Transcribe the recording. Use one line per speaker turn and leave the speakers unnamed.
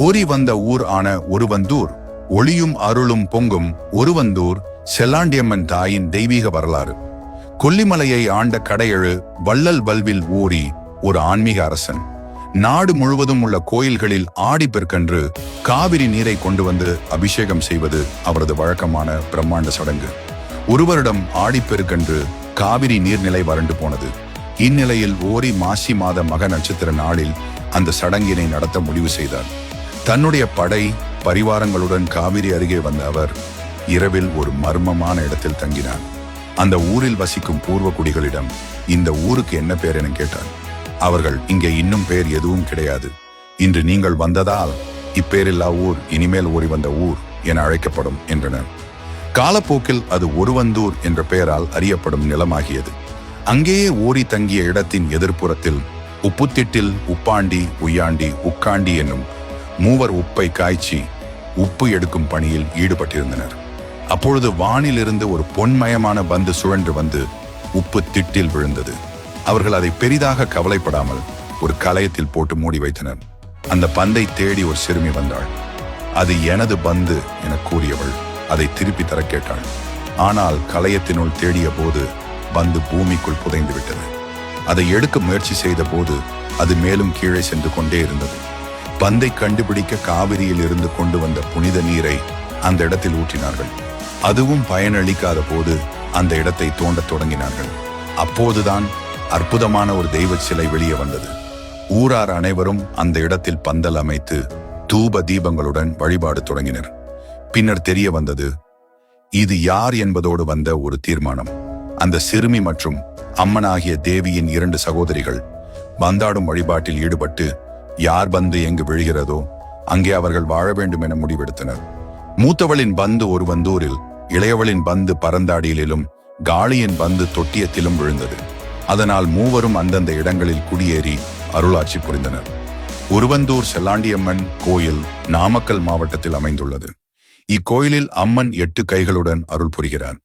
ஓரி வந்த ஊர் ஆன ஒருவந்தூர், ஒளியும் அருளும் பொங்கும் ஒருவந்தூர் செல்லாண்டியம்மன் தாயின் தெய்வீக வரலாறு. கொல்லிமலையை ஆண்ட கடையெழு வள்ளல் வல்வில் ஓரி ஒரு ஆன்மீக அரசன். நாடு முழுவதும் உள்ள கோயில்களில் ஆடிப்பெருக்கன்று காவிரி நீரை கொண்டு வந்து அபிஷேகம் செய்வது அவரது வழக்கமான பிரம்மாண்ட சடங்கு. ஒரு வருடம் ஆடிப்பெருக்கன்று காவிரி நீர்நிலை வறண்டு போனது. இந்நிலையில் ஓரி மாசி மாத மக நட்சத்திர நாளில் அந்த சடங்கினை நடத்த முடிவு செய்தார். தன்னுடைய படை பரிவாரங்களுடன் காவிரி அருகே வந்த அவர் இரவில் ஒரு மர்மமான இடத்தில் தங்கினார். அந்த ஊரில் வசிக்கும் பூர்வகுடிகளிடம் இந்த ஊருக்கு என்ன பேர் என கேட்டார். அவர்கள், இங்கே இன்னும் பேர் எதுவும் கிடையாது. இன்று நீங்கள் வந்ததால் இப்பேரில்லா ஊர் இனிமேல் ஓரி வந்த ஊர் என அழைக்கப்படும் என்றனர். காலப்போக்கில் அது ஒருவந்தூர் என்ற பெயரால் அறியப்படும் நிலமாகியது. அங்கேயே ஓரி தங்கிய இடத்தின் எதிர்ப்புறத்தில் உப்புத்திட்டில் உப்பாண்டி, உய்யாண்டி, உக்காண்டி என்னும் மூவர் உப்பை காய்ச்சி உப்பு எடுக்கும் பணியில் ஈடுபட்டிருந்தனர். அப்பொழுது வானிலிருந்து ஒரு பொன்மயமான பந்து சுழன்று வந்து உப்பு திட்டில் விழுந்தது. அவர்கள் அதை பெரிதாக கவலைப்படாமல் ஒரு கலயத்தில் போட்டு மூடி வைத்தனர். அந்த பந்தை தேடி ஒரு சிறுமி வந்தாள். அது எனது பந்து என கூறியவள் அதை திருப்பி தர கேட்டாள். ஆனால் கலயத்தினுள் தேடிய போது பந்து பூமிக்குள் புதைந்து விட்டது. அதை எடுக்க முயற்சி செய்த போது அது மேலும் கீழே சென்று கொண்டே இருந்தது. பந்தை கண்டுபிடிக்க காவிரியில் இருந்து கொண்டு வந்த புனித நீரை அந்த இடத்தில் ஊற்றினார்கள். அதுவும் பயனளிக்காத போது அந்த இடத்தை தோண்டத் தொடங்கினார்கள். அப்போதுதான் அற்புதமான ஒரு தெய்வ சிலை வெளியே வந்தது. ஊரார் அனைவரும் அந்த இடத்தில் பந்தல் அமைத்து தூப தீபங்களுடன் வழிபாடு தொடங்கினர். பின்னர் தெரிய வந்தது, இது யார் என்பதோடு வந்த ஒரு தீர்மானம். அந்த சிறுமி மற்றும் அம்மனாகிய தேவியின் 2 சகோதரிகள் பந்தாடும் வழிபாட்டில் ஈடுபட்டு யார் பந்து எங்கு விழுகிறதோ அங்கே அவர்கள் வாழ வேண்டும் என முடிவெடுத்தனர். மூத்தவளின் பந்து ஒருவந்தூரில், இளையவளின் பந்து பரந்தாடியிலும், காளியின் பந்து தொட்டியத்திலும் விழுந்தது. அதனால் மூவரும் அந்தந்த இடங்களில் குடியேறி அருளாட்சி புரிந்தனர். ஒருவந்தூர் செல்லாண்டியம்மன் கோயில் நாமக்கல் மாவட்டத்தில் அமைந்துள்ளது. இக்கோயிலில் அம்மன் 8 கைகளுடன் அருள் புரிகிறார்.